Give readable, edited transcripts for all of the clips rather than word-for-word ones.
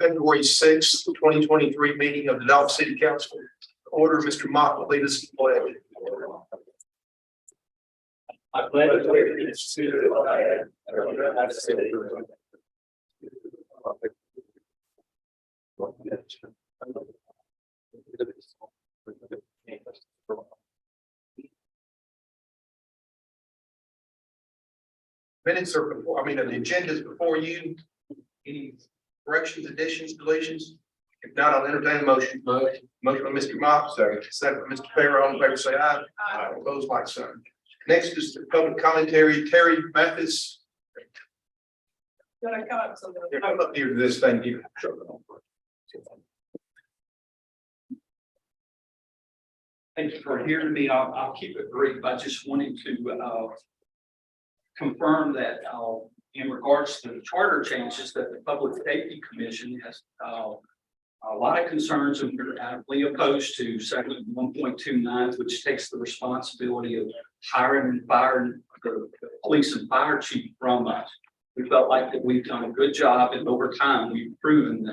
February 6th, 2023 meeting of the Dalton City Council. Order, Mr. Mock will lead us in the pledge. I pledge allegiance to the flag of the United States. Minutes are before, the agenda is before you. Any corrections, additions, deletions? If not, I'll entertain a motion. Motion by Mr. Mock, second by Mr. Farrell. All in favor, say aye. Aye. Opposed, like sign. Next is the public commentary. Terry Mathis. Can I come up with something? Come up here to this thing here. Thank you for hearing me. I'll keep it brief. I just wanted to confirm that in regards to the charter changes that the Public Safety Commission has a lot of concerns, and we're adamantly opposed to Section 1.29, which takes the responsibility of hiring and firing the police and fire chief from us. We felt like that we've done a good job, and over time we've proven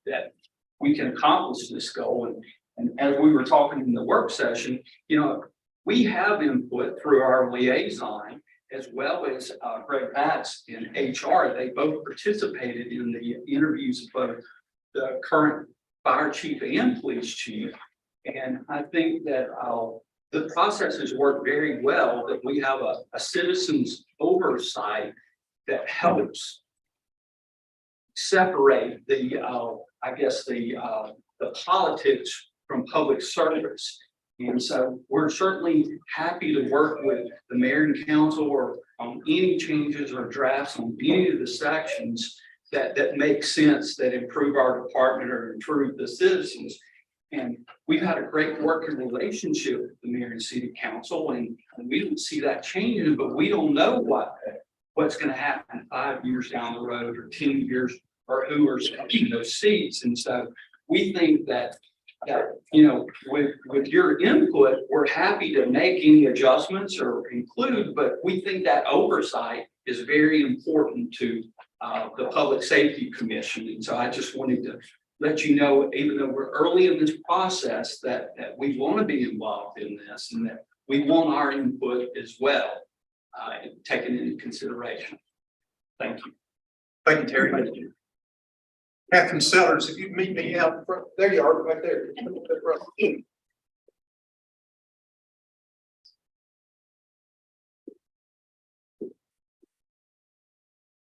that we can accomplish this goal. And as we were talking in the work session, we have input through our liaison, as well as Greg Batts in HR. They both participated in the interviews of both the current fire chief and police chief. And I think that the process has worked very well, that we have a citizen's oversight that helps separate the politics from public service. And so we're certainly happy to work with the mayor and council or on any changes or drafts on any of the sections that make sense, that improve our department or improve the citizens. And we've had a great working relationship with the mayor and city council, and we don't see that changing, but we don't know what's going to happen 5 years down the road or 10 years, or who are taking those seats. And so we think that with your input, we're happy to make any adjustments or include, but we think that oversight is very important to the Public Safety Commission. And so I just wanted to let you know, even though we're early in this process, that we want to be involved in this, and that we want our input as well taken into consideration. Thank you. Thank you, Terry. Thank you. Catherine Sellers, if you meet me out front, there you are, right there. I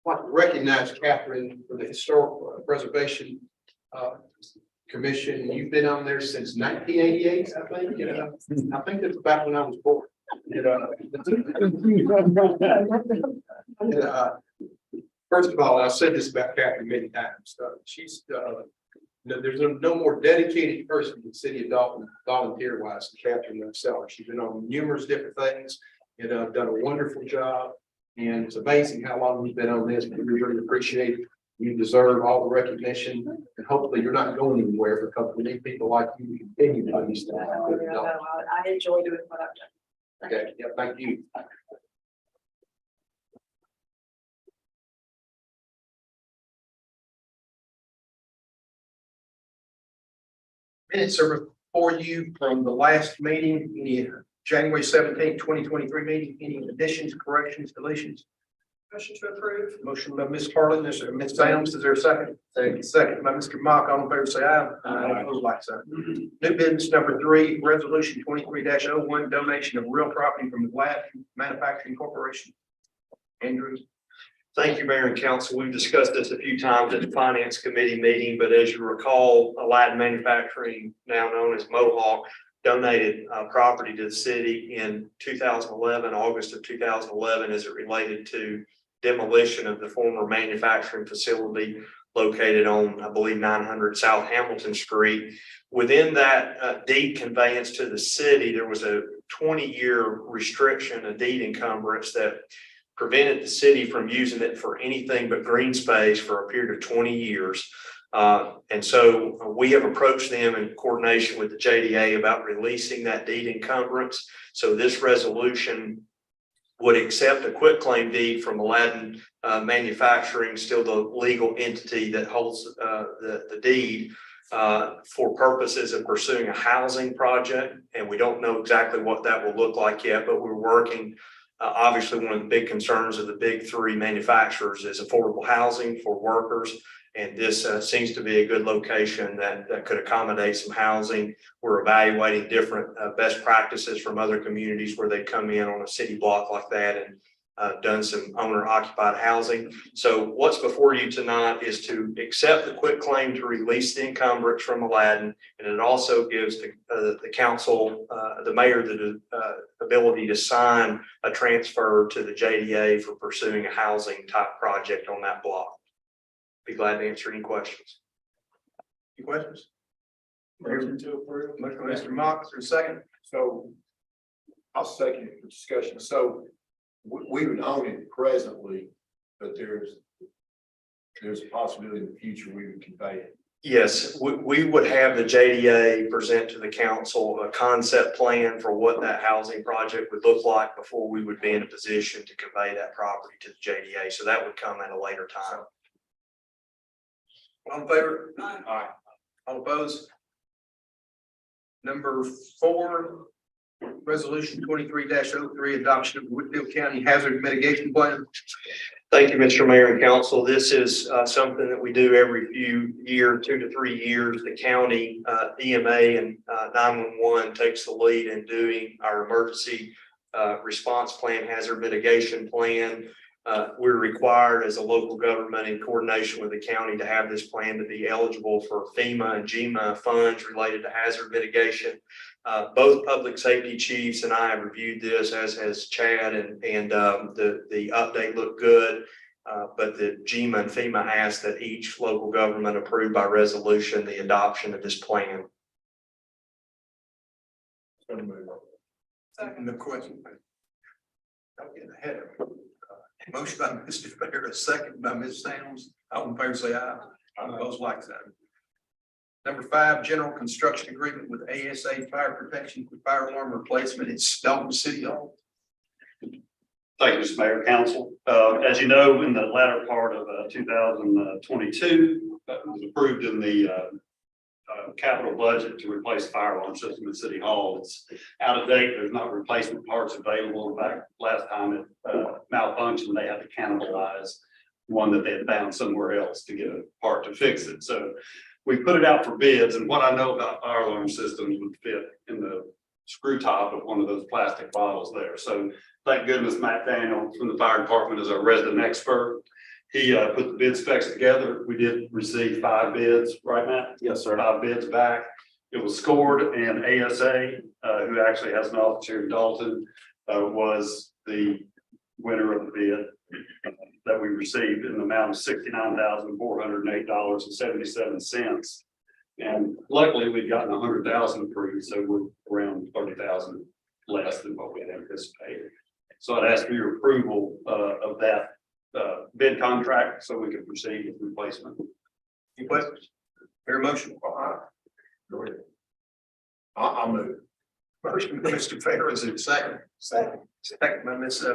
want to recognize Catherine for the Historical Preservation Commission. You've been on there since 1988, I think. I think that's about when I was born. First of all, I've said this about Catherine many times. She's there's no more dedicated person in the city of Dalton, volunteer-wise, than Catherine Sellers. She's been on numerous different things and done a wonderful job. And it's amazing how long we've been on this. We really appreciate it. You deserve all the recognition, and hopefully you're not going anywhere, because we need people like you to continue to do these things. I enjoy doing what I've done. Okay, yeah, thank you. Minutes are before you from the last meeting, any January 17th, 2023 meeting. Any additions, corrections, deletions? Motion to approve. Motion by Ms. Harlan, is there Ms. Sams, is there a second? Second by Mr. Mock. All in favor, say aye. Aye. Opposed, like sign. New business number 3, resolution 23-01, donation of real property from the Glad Manufacturing Corporation. Andrew. Thank you, Mayor and Council. We've discussed this a few times at the Finance Committee meeting, but as you recall, Aladdin Manufacturing, now known as Mohawk, donated property to the city in 2011, August of 2011, as it related to demolition of the former manufacturing facility located on, I believe, 900 South Hamilton Street. Within that deed conveyance to the city, there was a 20-year restriction, a deed encumbrance that prevented the city from using it for anything but green space for a period of 20 years. And so we have approached them in coordination with the JDA about releasing that deed encumbrance. So this resolution would accept a quitclaim deed from Aladdin Manufacturing, still the legal entity that holds the deed, for purposes of pursuing a housing project. And we don't know exactly what that will look like yet, but we're working. Obviously, one of the big concerns of the big three manufacturers is affordable housing for workers. And this seems to be a good location that could accommodate some housing. We're evaluating different best practices from other communities where they come in on a city block like that and done some owner occupied housing. So what's before you tonight is to accept the quitclaim to release the encumbrance from Aladdin. And it also gives the council, the mayor, the ability to sign a transfer to the JDA for pursuing a housing type project on that block. Be glad to answer any questions. Any questions? Motion to approve. Motion by Mr. Mock, is there a second? So I'll second the discussion. So we would own it presently, but there's a possibility in the future we would convey it. Yes, we would have the JDA present to the council a concept plan for what that housing project would look like before we would be in a position to convey that property to the JDA. So that would come at a later time. All in favor? Aye. All opposed? Number 4, resolution 23-03, adoption of Whitfield County Hazard Mitigation Plan. Thank you, Mr. Mayor and Council. This is something that we do every few years, 2 to 3 years. The county EMA and 911 takes the lead in doing our emergency response plan, hazard mitigation plan. We're required as a local government in coordination with the county to have this plan to be eligible for FEMA and GMA funds related to hazard mitigation. Both public safety chiefs and I have reviewed this, as has Chad, and the update looked good. But the GMA and FEMA asked that each local government approve by resolution the adoption of this plan. No question. I'm getting ahead of it. Motion by Mr. Farris, second by Ms. Sams. All in favor say aye. All opposed, like sign. Number 5, general construction agreement with ASA Fire Protection for fire alarm replacement at Dalton City Hall. Thank you, Mr. Mayor, Council. As you know, in the latter part of 2022, it was approved in the capital budget to replace the fire alarm system at City Hall. It's out of date. There's not replacement parts available. In fact, last time it malfunctioned, they had to cannibalize one that they had found somewhere else to get a part to fix it. So we put it out for bids, and what I know about fire alarm systems would fit in the screw top of one of those plastic bottles there. So thank goodness Matt Daniel from the fire department is our resident expert. He put the bid specs together. We did receive 5 bids, right, Matt? Yes, sir. 5 bids back. It was scored, and ASA, who actually has an office here in Dalton, was the winner of the bid that we received in the amount of $69,408.77. And luckily, we've gotten 100,000 approved, so we're around 30,000 less than what we had anticipated. So I'd ask for your approval of that bid contract so we can proceed with replacement. Any questions? Fair motion. Go ahead. I'll move. Motion by Mr. Farris, is it second? Second by Ms.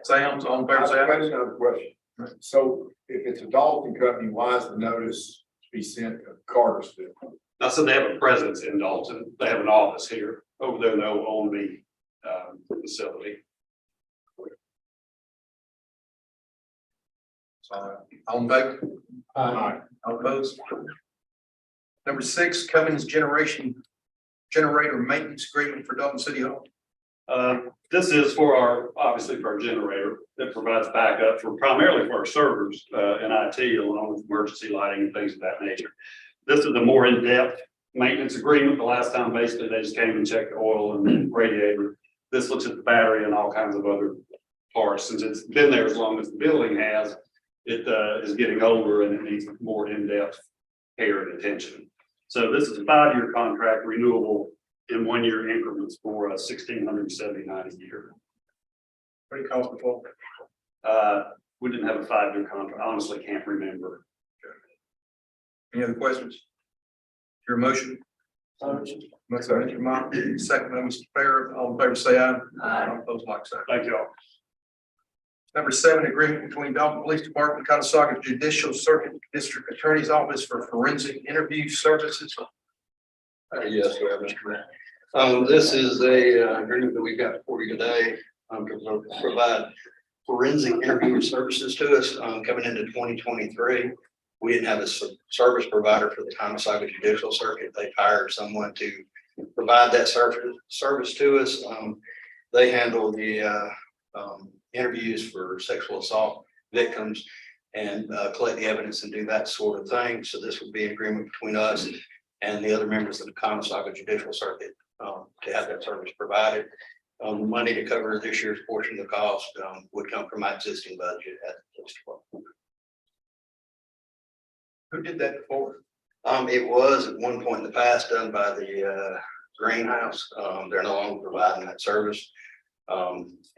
Sams. All in favor I say aye. have another question. So if it's a Dalton company, why is the notice to be sent to Cartersville? Now, so they have a presence in Dalton. They have an office here. Over there, they'll own the facility. All in favor? Aye. All opposed? Number 6, Cummins generator maintenance agreement for Dalton City Hall. This is for obviously for our generator that provides backup primarily for our servers and IT, along with emergency lighting and things of that nature. This is a more in-depth maintenance agreement. The last time, basically, they just came and checked the oil and the radiator. This looks at the battery and all kinds of other parts. Since it's been there as long as the building has, it is getting older and it needs more in-depth care and attention. So this is a 5-year contract, renewable in 1-year increments for $1,679 a year. What do you cost before? We didn't have a 5-year contract. I honestly can't remember. Any other questions? Your motion? Motion by Mr. Mock, second by Mr. Farris. All in favor say aye. Aye. All opposed, like sign. Thank you all. Number 7, agreement between Dalton Police Department, Consolidated Judicial Circuit District Attorney's Office for forensic interview services. Yes, we have, Mr. Mayor. This is a agreement that we got for you today, to provide forensic interview services to us, coming into 2023. We didn't have a service provider for the Consolidated Judicial Circuit. They hired someone to provide that service to us. They handle the, interviews for sexual assault victims and collect the evidence and do that sort of thing. So this would be an agreement between us and the other members of the Consolidated Judicial Circuit to have that service provided. Money to cover this year's portion of the cost would come from my existing budget at the police department. Who did that before? It was at one point in the past done by the greenhouse. They're no longer providing that service.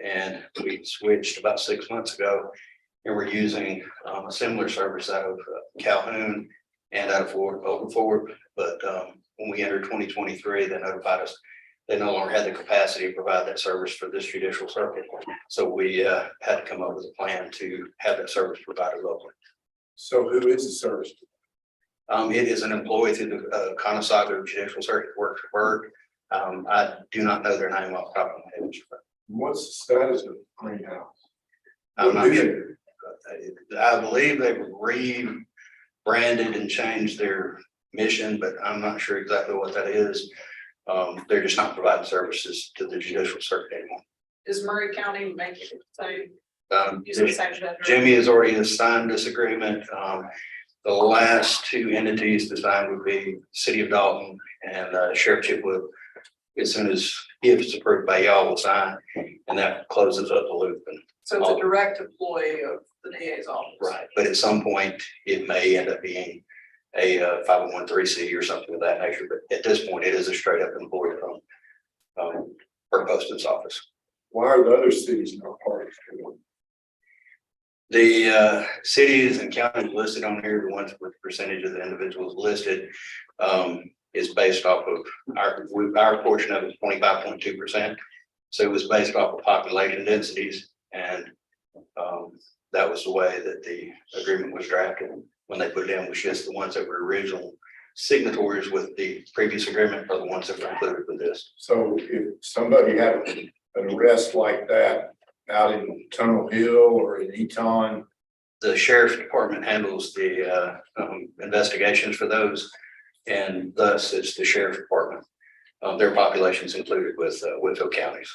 And we switched about 6 months ago, and we're using a similar service out of Calhoun and out of Open Ford. But when we entered 2023, they notified us they no longer had the capacity to provide that service for this judicial circuit. So we had to come up with a plan to have that service provided locally. So who is the service? It is an employee through the Consolidated Judicial Circuit, works for Berg. I do not know their name off the top of my head. What's the status of Greenhouse? I'm not sure. I believe they rebranded and changed their mission, but I'm not sure exactly what that is. They're just not providing services to the judicial circuit anymore. Is Murray County making it so? Use the same gender? Jimmy has already signed this agreement. The last 2 entities to sign would be City of Dalton and Sheriff Chipwood. As soon as if it's approved by y'all, will sign, and that closes up the loop. And So it's a direct employee of the DA's office. right, but at some point, it may end up being a 501(c) or something of that nature. But at this point, it is a straight up employee from Berg Poston's office. Why are the other cities not part of it? The cities and counties listed on here, the ones with percentage of the individuals listed, is based off of our portion of it, 25.2%. So it was based off of population densities, and that was the way that the agreement was drafted. When they put it in, was just the ones that were original signatories with the previous agreement are the ones that were included with this. So if somebody had an arrest like that out in Tunnel Hill or in Eton, The sheriff's department handles the investigations for those, and thus it's the sheriff's department. Their population's included with Winfield counties.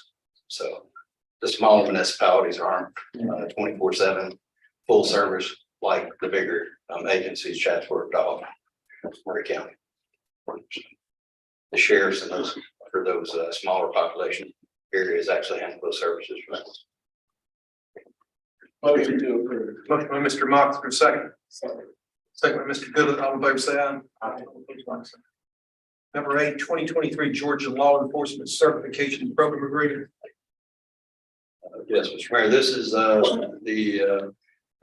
So the smaller municipalities aren't 24/7 full service like the bigger agencies, Chatsworth, Dalton, Murray County. The sheriffs and those for those smaller population areas actually handle those services for us. motion to approve. Motion by Mr. Mox for a second. Second by Mr. Goodland. All in favor, say aye. Number 8, 2023 Georgia Law Enforcement Certification Program Agreement. Yes, Mr. Mayor, this is the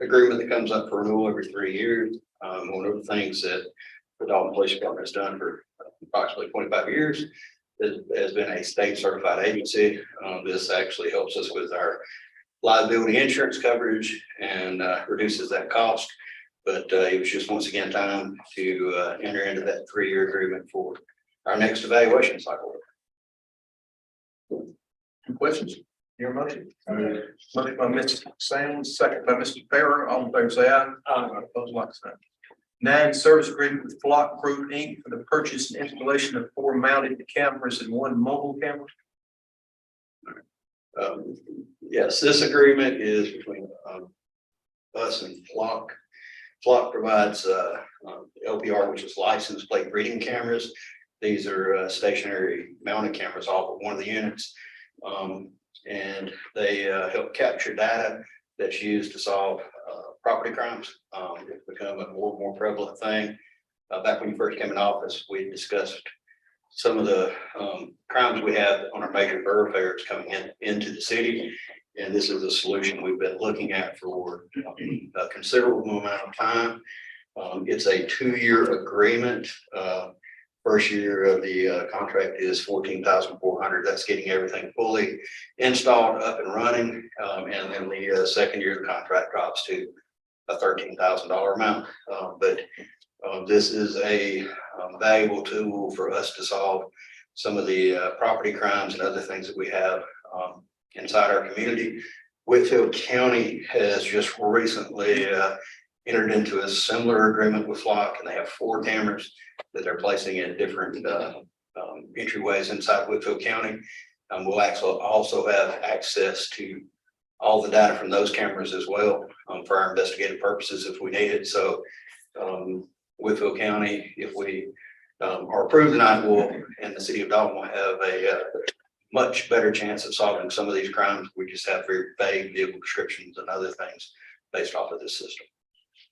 agreement that comes up for renewal every 3 years. One of the things that the Dalton Police Department has done for approximately 25 years has been a state certified agency. This actually helps us with our liability insurance coverage and reduces that cost. But it was just once again time to enter into that 3-year agreement for our next evaluation cycle. Any questions? Your motion? Motion by Mr. Sands, second by Mr. Farrer. All in favor, say aye. Opposed, like sign. 9, service agreement with Flock Group Inc. for the purchase and installation of 4 mounted cameras and 1 mobile camera. Yes, this agreement is between us and Flock. Flock provides LPR, which is license plate reading cameras. These are stationary mounted cameras off of one of the units. And they help capture data that's used to solve property crimes. It's become a more prevalent thing. Back when you first came in office, we discussed some of the crimes we have on our major thoroughfares coming into the city. And this is a solution we've been looking at for a considerable amount of time. It's a 2-year agreement First year of the contract is $14,400. That's getting everything fully installed, up and running. And then the second year of the contract drops to a $13,000 amount. But this is a valuable tool for us to solve some of the property crimes and other things that we have inside our community. Whitfield County has just recently entered into a similar agreement with Flock, and they have 4 cameras that they're placing at different entryways inside Whitfield County. We'll actually also have access to all the data from those cameras as well for our investigative purposes if we need it. So Whitfield County, if we are approved tonight, will, and the city of Dalton will have a much better chance of solving some of these crimes. We just have very vague vehicle descriptions and other things based off of this system.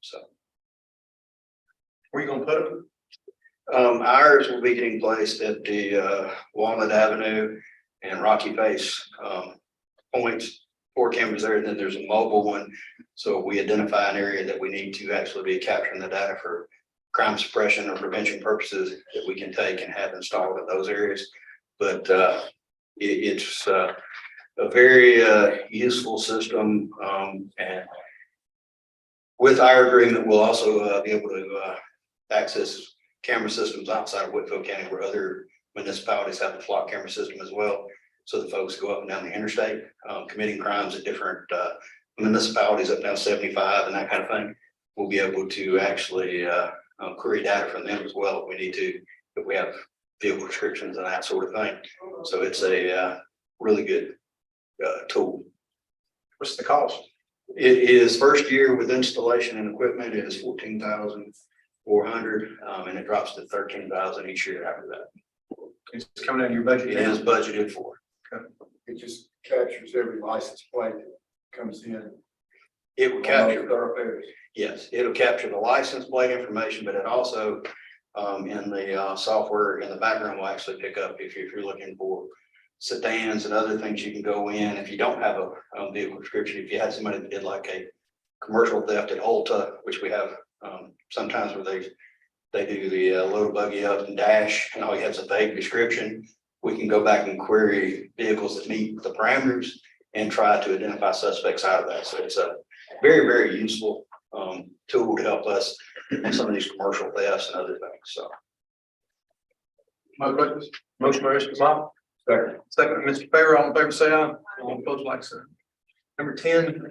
So Where you gonna put them? ours will be getting placed at the Walnut Avenue and Rocky Face points. 4 cameras there, and then there's a mobile one. So we identify an area that we need to actually be capturing the data for crime suppression or prevention purposes that we can take and have installed in those areas. But it's a very useful system, and with our agreement, we'll also be able to access camera systems outside of Whitfield County where other municipalities have the Flock camera system as well. So the folks go up and down the interstate committing crimes at different municipalities up down 75 and that kind of thing. We'll be able to actually query data from them as well if we need to, if we have vehicle descriptions and that sort of thing. So it's a really good tool. What's the cost? It is first year with installation and equipment. It is $14,400 and it drops to $13,000 each year after that. It's coming out of your budget. It is budgeted for. It just captures every license plate that comes in. It will on capture. those thoroughfares. Yes, it'll capture the license plate information, but it also, in the software in the background will actually pick up if you're looking for sedans and other things you can go in. If you don't have a vehicle description, if you had somebody that did like a commercial theft at Ulta, which we have sometimes where they do the load buggy up and dash, and all you have is a vague description, we can go back and query vehicles that meet the parameters and try to identify suspects out of that. So it's a very, very useful tool to help us in some of these commercial thefts and other things. So. Motion by Mr. Mott, Second. second by Mr. Fair. All in favor, say aye. All opposed, like sign. Number 10,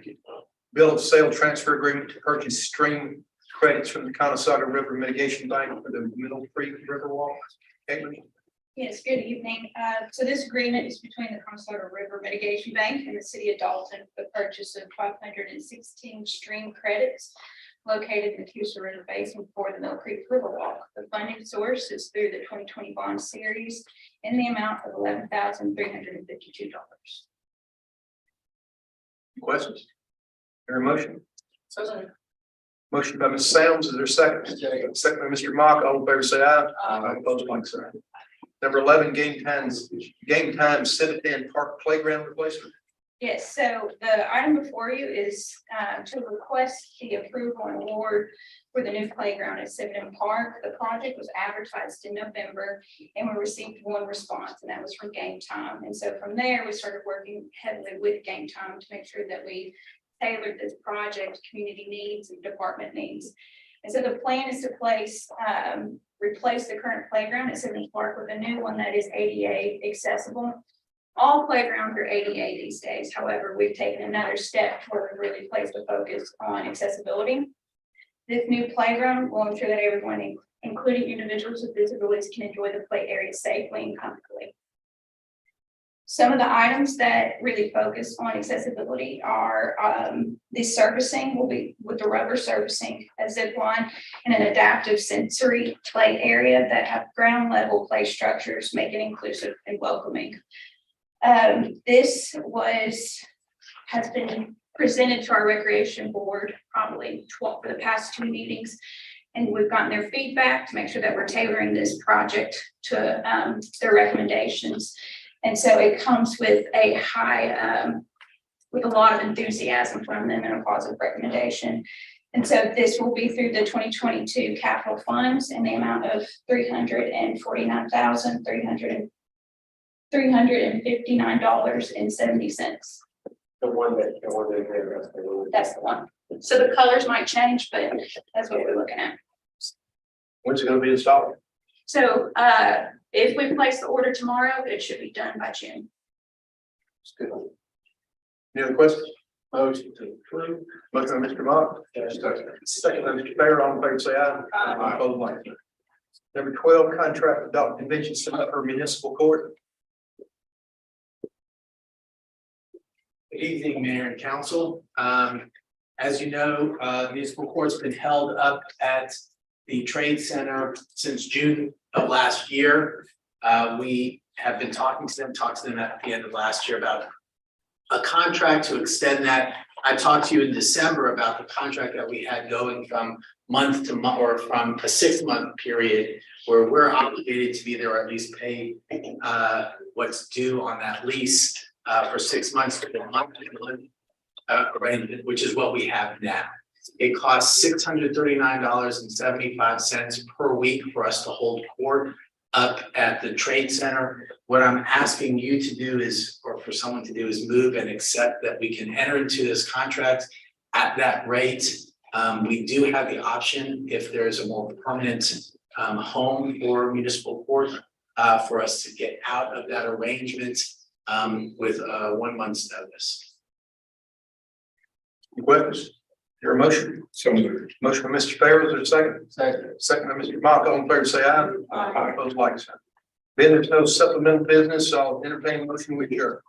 bill of sale transfer agreement to purchase stream credits from the Conasauga River Mitigation Bank for the Middle Creek River Walk. Caitlin? Yes, good evening. So this agreement is between the Conasauga River Mitigation Bank and the city of Dalton for the purchase of 516 stream credits located in the Coosa River Basin for the Mill Creek River Walk. The funding source is through the 2020 bond series in the amount of $11,352. Questions? Your motion? So, Motion by Ms. Sounds, is there a second? Second by Mr. Mock, all in favor, say aye. Aye. Opposed, like sign. Number 11, game time Civitan Park Playground replacement. Yes, so the item before you is to request the approval and award for the new playground at Civitan Park. The project was advertised in November and we received 1 response, and that was from Game Time. And so from there, we started working heavily with Game Time to make sure that we tailored this project, to community needs and department needs. And so the plan is to replace the current playground at Civitan Park with a new one that is ADA accessible. All playgrounds are ADA these days. However, we've taken another step where we really place the focus on accessibility. This new playground will ensure that everyone, including individuals with disabilities, can enjoy the play area safely and comfortably. Some of the items that really focus on accessibility are the surfacing will be with the rubber surfacing, a zip line, and an adaptive sensory play area that have ground level play structures, make it inclusive and welcoming. This has been presented to our recreation board probably for the past 2 meetings. And we've gotten their feedback to make sure that we're tailoring this project to their recommendations. And so it comes with a high, with a lot of enthusiasm from them and a positive recommendation. And so this will be through the 2022 capital funds in the amount of $359,359.70. The one that there. That's the one. So the colors might change, but that's what we're looking at. When's it gonna be installed? So if we place the order tomorrow, it should be done by June. Any other questions? Motion to approve. Motion by Mr. Mock. Second by Mr. Fair. All in favor, say aye. Aye. Opposed, like sign. Number 12, contract adopt convention center for municipal court. Good evening, Mayor and Council. As you know, municipal court's been held up at the Trade Center since June of last year. We have been talked to them at the end of last year about a contract to extend that. I talked to you in December about the contract that we had going from month to month, or from a 6-month period where we're obligated to be there, or at least pay what's due on that lease for 6 months to the month, arrangement, which is what we have now. It costs $639.75 per week for us to hold court up at the Trade Center. What I'm asking you to do is, or for someone to do, is move and accept that we can enter into this contract at that rate. We do have the option, if there's a more permanent home for municipal court, for us to get out of that arrangement with 1 month's notice. Any questions? Your motion? So moved. Motion by Mr. Fair, is there a second? Second. Second by Mr. Mock. All in favor, say aye. Aye. Opposed, like sign. Then there's no supplemental business, so I'll entertain a motion with adjourn.